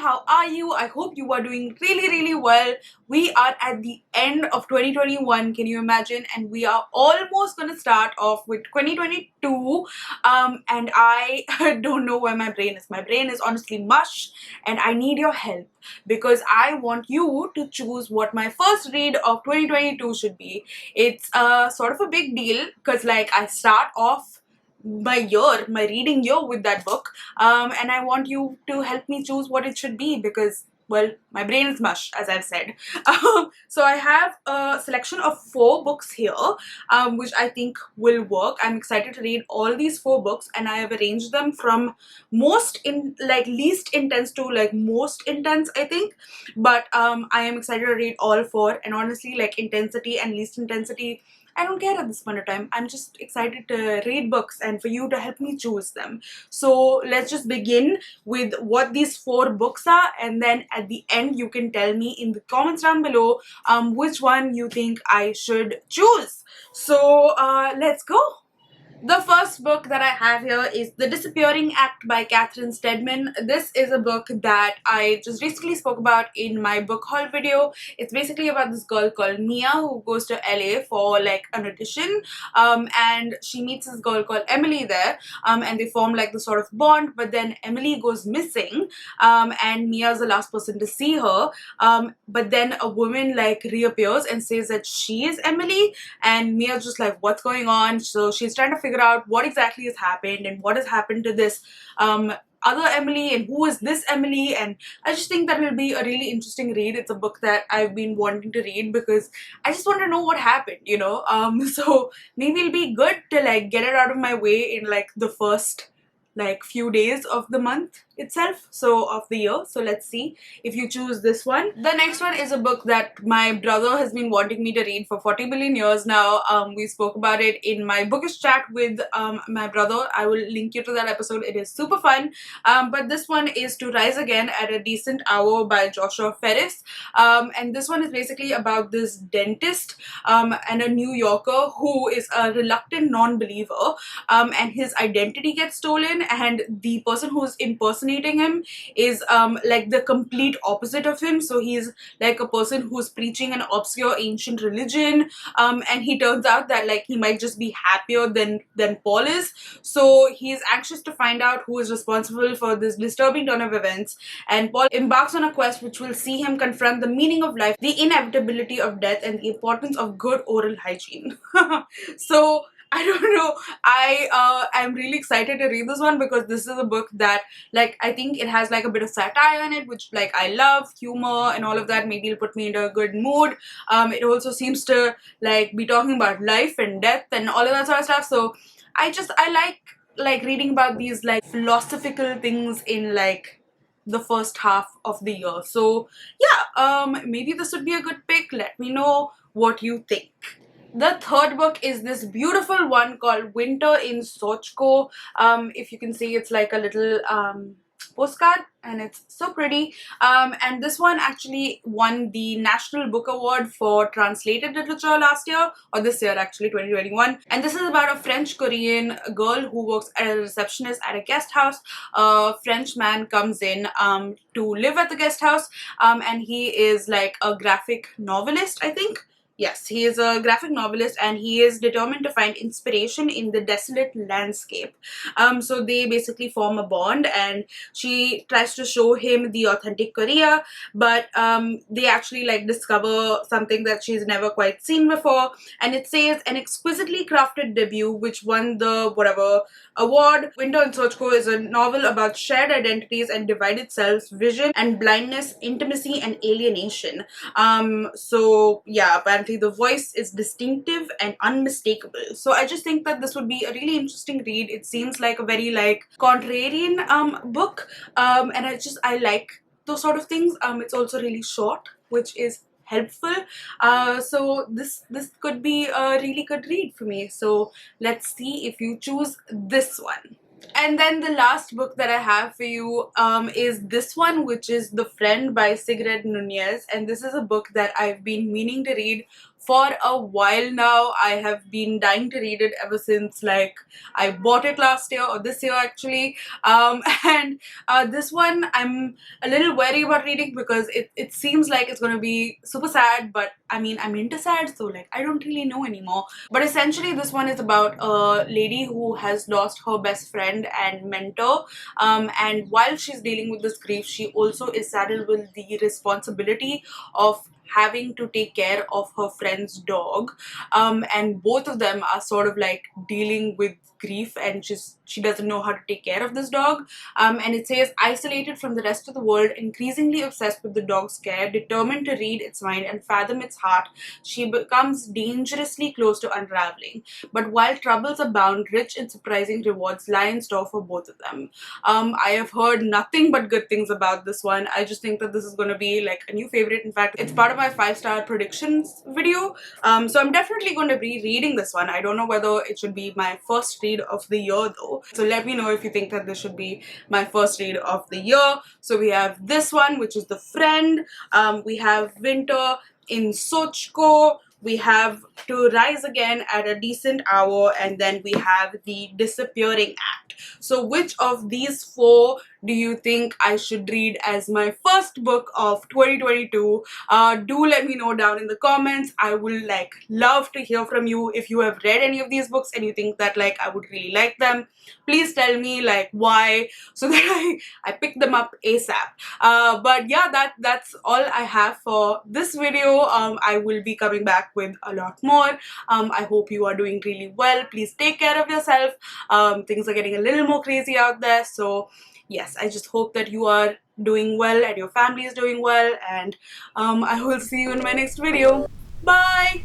how are you? I hope you are doing really well. We are at the end of 2021, can you imagine? And we are almost gonna start off with 2022. And I don't know where my brain is. My brain is honestly mush, and I need your help because I want you to choose what my first read of 2022 should be. It's sort of a big deal because like I start off my reading year with that book, and I want you to help me choose what it should be because, well, my brain is mush, as I've said. So I have a selection of 4 books here, which I think will work. I'm excited to read all these 4 books, and I have arranged them from least intense to like most intense, I think. But I am excited to read all 4, and honestly, like intensity and least intensity, I don't care at this point of time. I'm just excited to read books and for you to help me choose them. So let's just begin with what these 4 books are, and then at the end you can tell me in the comments down below which one you think I should choose. So let's go. The first book that I have here is The Disappearing Act by Catherine Steadman. This is a book that I just recently spoke about in my book haul video. It's basically about this girl called Mia who goes to LA for like an audition, and she meets this girl called Emily there, and they form like the sort of bond, but then Emily goes missing, and Mia's the last person to see her, but then a woman like reappears and says that she is Emily, and Mia's just like, what's going on? So she's trying to figure out what exactly has happened and what has happened to this other Emily and who is this Emily, and I just think that will be a really interesting read. It's a book that I've been wanting to read because I just want to know what happened, you know. So maybe it'll be good to like get it out of my way in like the first like few days of the month itself, so of the year. So let's see if you choose this one. The next one is a book that my brother has been wanting me to read for 40 billion years now. We spoke about it in my bookish chat with my brother. I will link you to that episode. It is super fun. But this one is To Rise Again at a Decent Hour by Joshua Ferris, and this one is basically about this dentist and a New Yorker who is a reluctant non-believer, and his identity gets stolen, and the person who's impersonating him is like the complete opposite of him. So he's like a person who's preaching an obscure ancient religion, and he turns out that like he might just be happier than Paul is. So he's anxious to find out who is responsible for this disturbing turn of events, and Paul embarks on a quest which will see him confront the meaning of life, the inevitability of death, and the importance of good oral hygiene. So I don't know. I'm really excited to read this one because this is a book that like I think it has like a bit of satire in it, which like I love, humor and all of that. Maybe it'll put me into a good mood. It also seems to like be talking about life and death and all of that sort of stuff. So I like reading about these like philosophical things in like the first half of the year. So yeah, maybe this would be a good pick. Let me know what you think. The third book is this beautiful one called Winter in Sokcho. If you can see, it's like a little postcard and it's so pretty. And this one actually won the National Book Award for Translated Literature last year, or this year actually, 2021. And this is about a French-Korean girl who works as a receptionist at a guest house. A French man comes in to live at the guest house, and he is like a graphic novelist, I think. Yes, he is a graphic novelist and he is determined to find inspiration in the desolate landscape. So they basically form a bond and she tries to show him the authentic Korea, but they actually like discover something that she's never quite seen before, and it says an exquisitely crafted debut which won the whatever award. Winter in Sokcho is a novel about shared identities and divided selves, vision and blindness, intimacy and alienation. So yeah, apparently the voice is distinctive and unmistakable. So I just think that this would be a really interesting read. It seems like a very like contrarian book, and I like those sort of things. It's also really short, which is helpful. So this could be a really good read for me. So let's see if you choose this one. And then the last book that I have for you is this one, which is The Friend by Sigrid Nunez, and this is a book that I've been meaning to read for a while now. I have been dying to read it ever since, like, I bought it last year, or this year actually. And this one I'm a little wary about reading because it seems like it's gonna be super sad, but I mean, I'm into sad, so like I don't really know anymore. But essentially this one is about a lady who has lost her best friend and mentor, and while she's dealing with this grief, she also is saddled with the responsibility of having to take care of her friend's dog, and both of them are sort of like dealing with grief, and she doesn't know how to take care of this dog. And it says, isolated from the rest of the world, increasingly obsessed with the dog's care, determined to read its mind and fathom its heart, she becomes dangerously close to unraveling. But while troubles abound, rich and surprising rewards lie in store for both of them. I have heard nothing but good things about this one. I just think that this is going to be like a new favorite. In fact, it's part of my 5-star predictions video. So I'm definitely going to be reading this one. I don't know whether it should be my first read of the year though. So let me know if you think that this should be my first read of the year. So we have this one, which is The Friend. We have Winter in Sokcho. We have To Rise Again at a Decent Hour, and then we have The Disappearing Act. So which of these four do you think I should read as my first book of 2022? Do let me know down in the comments. I will like love to hear from you. If you have read any of these books and you think that like I would really like them, please tell me like why, so that I pick them up ASAP. But yeah, that's all I have for this video. I will be coming back with a lot more. I hope you are doing really well. Please take care of yourself. Things are getting a little more crazy out there, so yes, I just hope that you are doing well and your family is doing well, and I will see you in my next video. Bye.